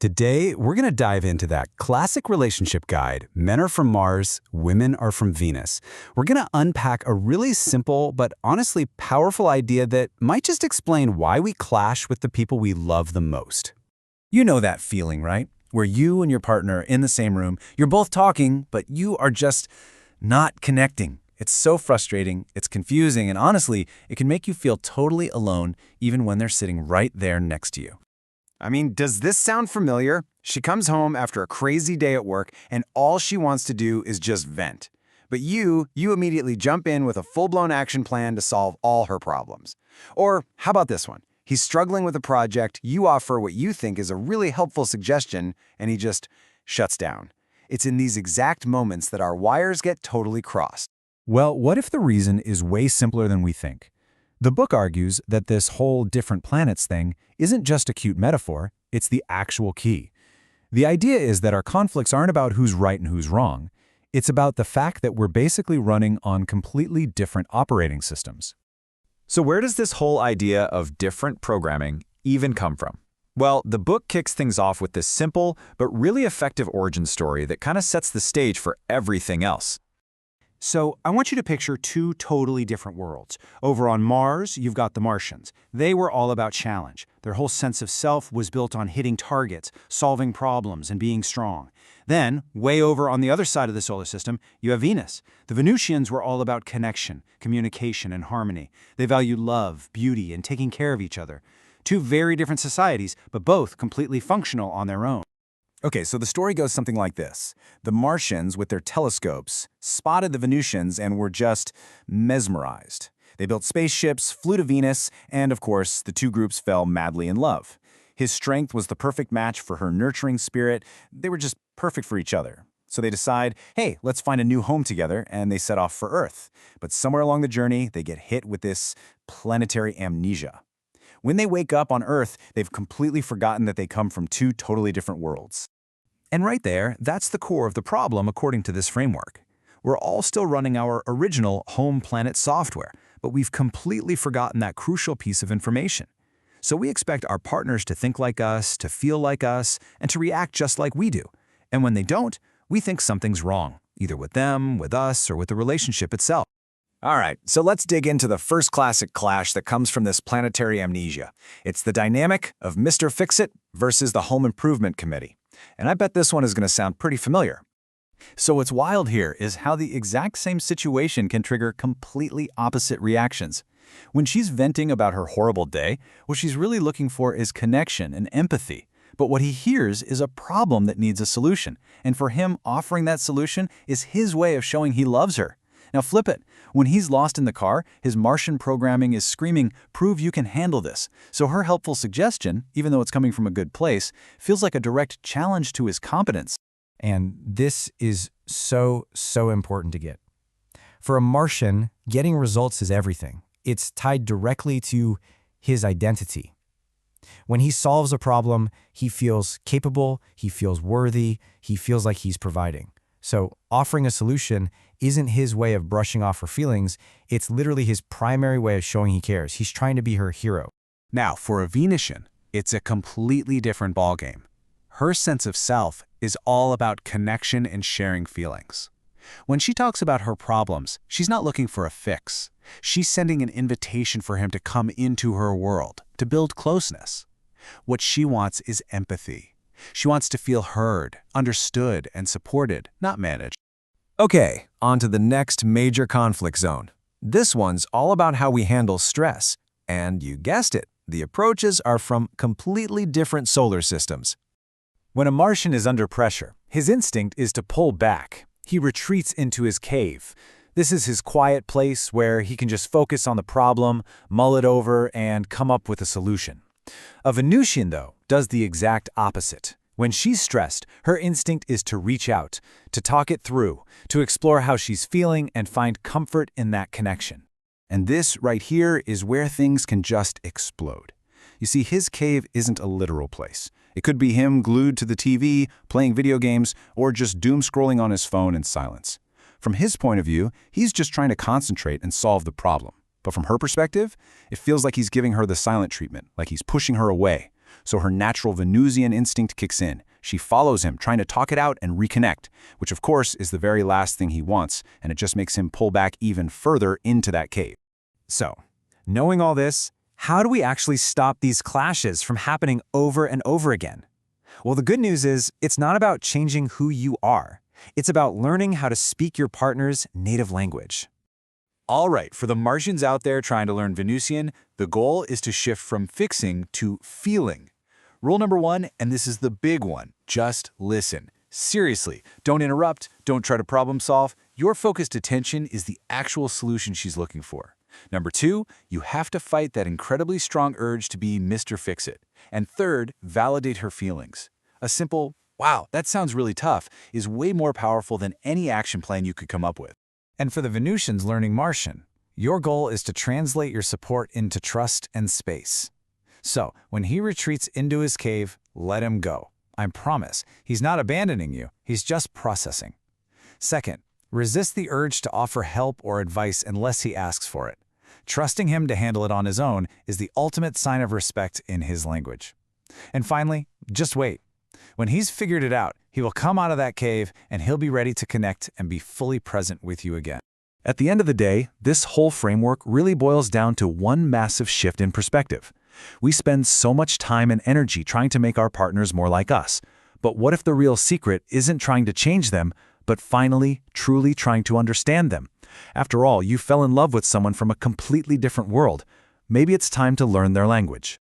Today, we're going to dive into that classic relationship guide. Men are from Mars, women are from Venus. We're going to unpack a really simple but honestly powerful idea that might just explain why we clash with the people we love the most. You know that feeling, right? Where you and your partner are in the same room, you're both talking, but you are just not connecting. It's so frustrating, it's confusing, and honestly, it can make you feel totally alone even when they're sitting right there next to you. I mean, does this sound familiar? She comes home after a crazy day at work, and all she wants to do is just vent. But you immediately jump in with a full-blown action plan to solve all her problems. Or how about this one? He's struggling with a project, you offer what you think is a really helpful suggestion, and he just shuts down. It's in these exact moments that our wires get totally crossed. Well, what if the reason is way simpler than we think? The book argues that this whole different planets thing isn't just a cute metaphor, it's the actual key. The idea is that our conflicts aren't about who's right and who's wrong. It's about the fact that we're basically running on completely different operating systems. So where does this whole idea of different programming even come from? Well, the book kicks things off with this simple but really effective origin story that kind of sets the stage for everything else. So I want you to picture two totally different worlds. Over on Mars, you've got the Martians. They were all about challenge. Their whole sense of self was built on hitting targets, solving problems, and being strong. Then, way over on the other side of the solar system, you have Venus. The Venusians were all about connection, communication, and harmony. They valued love, beauty, and taking care of each other. Two very different societies, but both completely functional on their own. Okay, so the story goes something like this. The Martians, with their telescopes, spotted the Venusians and were just mesmerized. They built spaceships, flew to Venus, and of course, the two groups fell madly in love. His strength was the perfect match for her nurturing spirit. They were just perfect for each other. So they decide, hey, let's find a new home together, and they set off for Earth. But somewhere along the journey, they get hit with this planetary amnesia. When they wake up on Earth, they've completely forgotten that they come from two totally different worlds. And right there, that's the core of the problem according to this framework. We're all still running our original home planet software, but we've completely forgotten that crucial piece of information. So we expect our partners to think like us, to feel like us, and to react just like we do. And when they don't, we think something's wrong, either with them, with us, or with the relationship itself. All right, so let's dig into the first classic clash that comes from this planetary amnesia. It's the dynamic of Mr. Fixit versus the Home Improvement Committee. And I bet this one is going to sound pretty familiar. So what's wild here is how the exact same situation can trigger completely opposite reactions. When she's venting about her horrible day, what she's really looking for is connection and empathy. But what he hears is a problem that needs a solution. And for him, offering that solution is his way of showing he loves her. Now flip it. When he's lost in the car, his Martian programming is screaming, "Prove you can handle this." So her helpful suggestion, even though it's coming from a good place, feels like a direct challenge to his competence. And this is so important to get. For a Martian, getting results is everything. It's tied directly to his identity. When he solves a problem, he feels capable, he feels worthy, he feels like he's providing. So offering a solution isn't his way of brushing off her feelings, it's literally his primary way of showing he cares. He's trying to be her hero. Now, for a Venusian, it's a completely different ballgame. Her sense of self is all about connection and sharing feelings. When she talks about her problems, she's not looking for a fix. She's sending an invitation for him to come into her world, to build closeness. What she wants is empathy. She wants to feel heard, understood, and supported, not managed. Okay, on to the next major conflict zone. This one's all about how we handle stress. And you guessed it, the approaches are from completely different solar systems. When a Martian is under pressure, his instinct is to pull back. He retreats into his cave. This is his quiet place where he can just focus on the problem, mull it over, and come up with a solution. A Venusian, though, does the exact opposite. When she's stressed, her instinct is to reach out, to talk it through, to explore how she's feeling and find comfort in that connection. And this right here is where things can just explode. You see, his cave isn't a literal place. It could be him glued to the TV, playing video games, or just doom-scrolling on his phone in silence. From his point of view, he's just trying to concentrate and solve the problem. But from her perspective, it feels like he's giving her the silent treatment, like he's pushing her away. So her natural Venusian instinct kicks in. She follows him, trying to talk it out and reconnect, which of course is the very last thing he wants, and it just makes him pull back even further into that cave. So, knowing all this, how do we actually stop these clashes from happening over and over again? Well, the good news is it's not about changing who you are. It's about learning how to speak your partner's native language. All right, for the Martians out there trying to learn Venusian, the goal is to shift from fixing to feeling. Rule number 1, and this is the big one, just listen. Seriously, don't interrupt, don't try to problem solve. Your focused attention is the actual solution she's looking for. Number 2, you have to fight that incredibly strong urge to be Mr. Fixit. And third, validate her feelings. A simple, wow, that sounds really tough, is way more powerful than any action plan you could come up with. And for the Venusians learning Martian, your goal is to translate your support into trust and space. So, when he retreats into his cave, let him go. I promise, he's not abandoning you, he's just processing. Second, resist the urge to offer help or advice unless he asks for it. Trusting him to handle it on his own is the ultimate sign of respect in his language. And finally, just wait. When he's figured it out, he will come out of that cave and he'll be ready to connect and be fully present with you again. At the end of the day, this whole framework really boils down to one massive shift in perspective. We spend so much time and energy trying to make our partners more like us. But what if the real secret isn't trying to change them, but finally, truly trying to understand them? After all, you fell in love with someone from a completely different world. Maybe it's time to learn their language.